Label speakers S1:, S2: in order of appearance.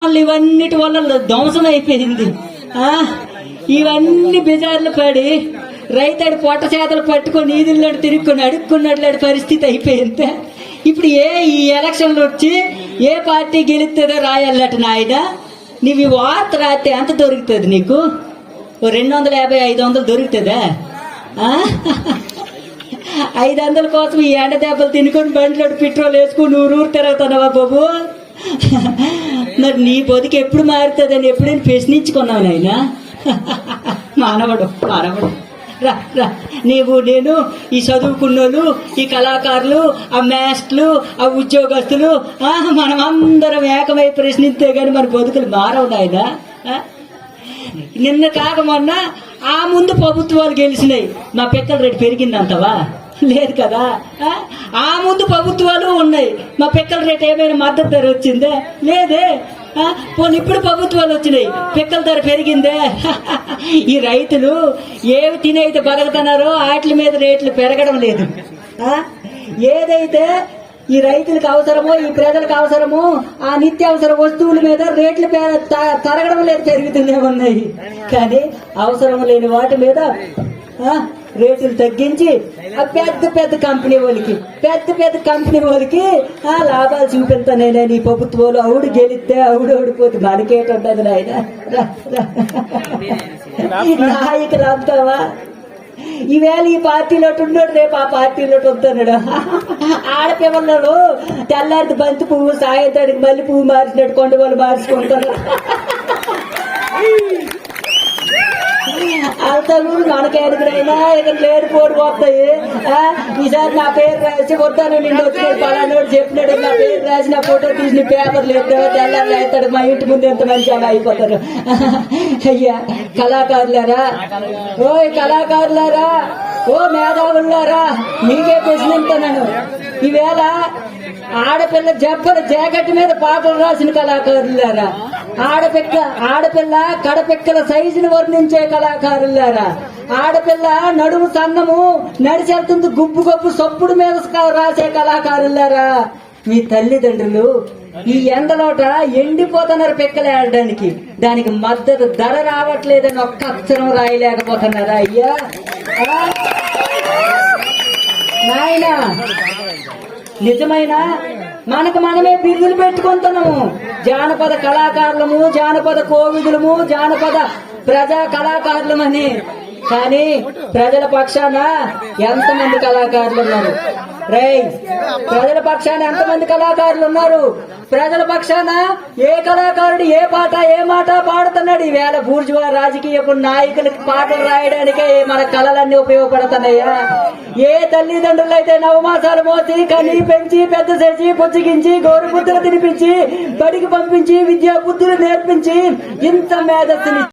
S1: ఇవన్నిటి వల్ల ధ్వంసం అయిపోయింది. ఇవన్నీ బెజార్లు పడి రైతాడు పొట్ట చేతలు పట్టుకొని ఈదుల్లాడు తిరుక్కొని అడుక్కున్నాడు పరిస్థితి అయిపోయింది. ఇప్పుడు ఈ ఎలక్షన్లు వచ్చి ఏ పార్టీ గెలుస్తుందో రాయాలట నాయన. నీవు వార్త రాస్తే ఎంత దొరుకుతుంది నీకు? 250, 500 దొరుకుతుందా? 500 కోసం ఈ ఎండ దెబ్బలు తినుకొని బండిలో పెట్రోల్ వేసుకుని ఊరు తిరుగుతున్నావా బాబు? మరి నీ బతుకు ఎప్పుడు మారుతుందని ఎప్పుడైనా ప్రశ్నించుకున్నావు నాయన? మానవుడు రా రా, నీవు నేను ఈ చదువుకున్నోళ్ళు, ఈ కళాకారులు, ఆ మేస్టర్లు, ఆ ఉద్యోగస్తులు మనం అందరం ఏకమై ప్రశ్నిస్తే గాని మన బతుకులు మారవు నాయన. నిన్న కాక మొన్న ఆ ముందు ప్రభుత్వాలు గెలిచినాయి, మా పిక్కల రేటు పెరిగిందంటవా? లేదు కదా. ఆ ముందు ప్రభుత్వాలు ఉన్నాయి, మా పిక్కల రేటు ఏమైనా మద్దతు ధర వచ్చిందే? లేదే. పోనీ ఇప్పుడు ప్రభుత్వాలు వచ్చినాయి, పిక్కల ధర పెరిగిందే? ఈ రైతులు ఏవి తినైతే బతుకుతున్నారో వాటి మీద రేట్లు పెరగడం లేదు. ఏదైతే ఈ రైతులకు అవసరమో, ఈ ప్రజలకు అవసరమో ఆ నిత్యావసర వస్తువుల మీద రేట్లు తరగడం లేదు, పెరుగుతూనే ఉన్నాయి. కానీ అవసరం లేని వాటి మీద రేట్లు తగ్గించి పెద్ద పెద్ద కంపెనీ వాళ్ళకి లాభాలు చూపిస్తానని ఈ ప్రభుత్వాలు అవుడు గెలిస్తే అవుడు ఓడిపోతే మనకేటుంటది నాయన. నాయకులు అంటావా? ఈవేళ ఈ పార్టీలో ఉన్నాడు, రేపు ఆ పార్టీలో వస్తున్నాడు. ఆడపిల్లలు తెల్లారి బంతి పువ్వు, సాయంత్రానికి మళ్ళీ పువ్వు మార్చినట్టు కొండ వాళ్ళు మార్చుకుంటారు. అంతా కూడా మనకేడుకునైనా ఇక్కడ లేడు పోటు పోతాయి. ఈసారి నా పేరు రాసి కొట్టాను, నిన్ను వచ్చినాడు పలానోడు చెప్పినాడు, నా పేరు రాసి నా ఫోటో తీసిన పేపర్లు ఎత్తాడు, తెల్లారు అవుతాడు. మా ఇంటి ముందు ఎంత మంచి అలా అయిపోతారు. అయ్యా కళాకారులారా, కళాకారులారా, మేధావులారా, మీకే ప్రశ్నిస్తాను. ఈవేళ ఆడపిల్ల జాకెట్ మీద పాటలు రాసిన కళాకారులారా, ఆడపిల్ల కడపెక్కల సైజును వర్ణించే కళాకారులారా, ఆడపిల్ల నడుము సన్నము నడిచెళ్తుంది గుబ్బు గొప్పు సొప్పుడు మీద రాసే కళాకారులారా, మీ తల్లిదండ్రులు ఈ ఎండలోట ఎండిపోతున్నారు పిక్కలు ఆడడానికి. దానికి మద్దతు ధర రావట్లేదని ఒక్క అక్షరం రాయలేకపోతున్నారా? అయ్యా నాయన, నిజమైన మనకు మనమే బిల్లులు పెట్టుకుంటున్నాము. జానపద కళాకారులము, జానపద కోవిదులము, జానపద ప్రజా కళాకారులమని. కానీ ప్రజల పక్షాన ఎంతమంది కళాకారులు ఉన్నారు? ప్రజల పక్షాన ఎంతమంది కళాకారులు ఉన్నారు? ప్రజల పక్షాన ఏ కళాకారుడు ఏ పాట ఏ మాట పాడుతున్నాడు? ఈవేళ బూర్జువా రాజకీయపు నాయకులకి పాటలు రాయడానికే మన కళలన్నీ ఉపయోగపడుతున్నాయా? ఏ తల్లిదండ్రులు అయితే నవమాసాలు మోసి కని పెంచి పెద్ద చేసి పుచ్చగించి గౌరవ బుద్ధులు తినిపించి బడికి పంపించి విద్యా బుద్ధులు నేర్పించి ఇంత మేధస్సుని